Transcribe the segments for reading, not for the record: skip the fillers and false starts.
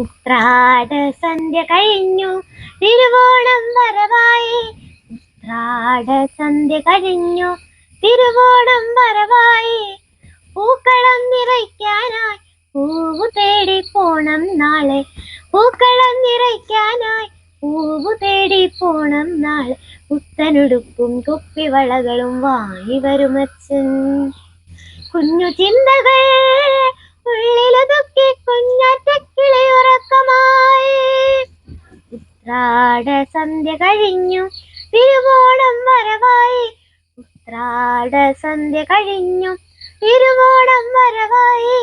ഉത്രാട സന്ധ്യ കഴിഞ്ഞു തിരുവോണം വരവായി. ഉത്രാട സന്ധ്യ കഴിഞ്ഞു തിരുവോണം വരവായി. പൂക്കളം നിറയ്ക്കാനായി പൂവു തേടി പോണം നാളെ. പൂക്കളം നിറയ്ക്കാനായി പൂവു തേടി പോണം നാളെ. പുത്തനുടുപ്പും കുപ്പിവളകളും വാങ്ങി വരുമച്ചൻ. കുഞ്ഞു ചിന്തകൾ ഉള്ളിലൊതുക്കി കുഞ്ഞാറ്റക്കിളി ഉറക്കമായി. ഉത്രാട സന്ധ്യ കഴിഞ്ഞു തിരുവോണം വരവായി. ഉത്രാട സന്ധ്യ കഴിഞ്ഞു തിരുവോണം വരവായി.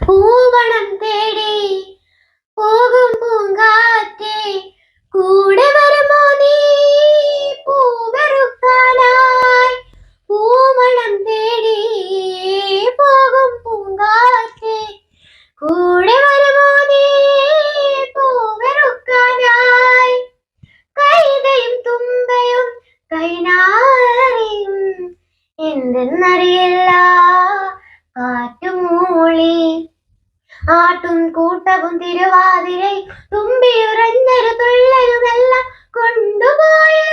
പൂവണം തേടി പോകും പൂങ്കാറ്റേ, കൂടെ വരുമോ നീ പൂവെറുക്കാനായി. പൂവണം തേടി പോകും പൂങ്കാറ്റേ, കൂടെ വരുമോ നീ പൂവെറുക്കാനായി. കൈതയും തുമ്പയും കൈനാറിയും എന്തെന്നറിയില്ല കാറ്റുമൂളി. ആട്ടും കൂട്ടവും തിരുവാതിരൈ തുമ്പിയുറഞ്ഞൊരു തുള്ളലുമെല്ലാം കൊണ്ടുപോയേ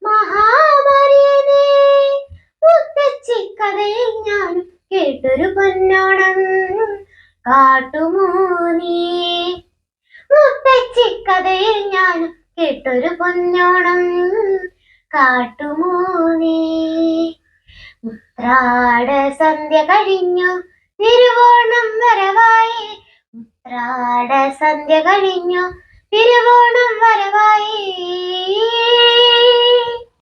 മഹാമാരിയെ. മുത്തച്ചി കഥയിൽ ഞാൻ കേട്ടൊരു പൊന്നോണം കാട്ടുമോ നീ. മുത്തച്ചി കഥയിൽ ഞാൻ കേട്ടൊരു പൊന്നോണം കാട്ടുമോ നീ. ഉത്രാട സന്ധ്യ കഴിഞ്ഞു തിരുവോണം വരവായി. ഉത്രാട സന്ധ്യ കഴിഞ്ഞു തിരുവോണം വരവായി.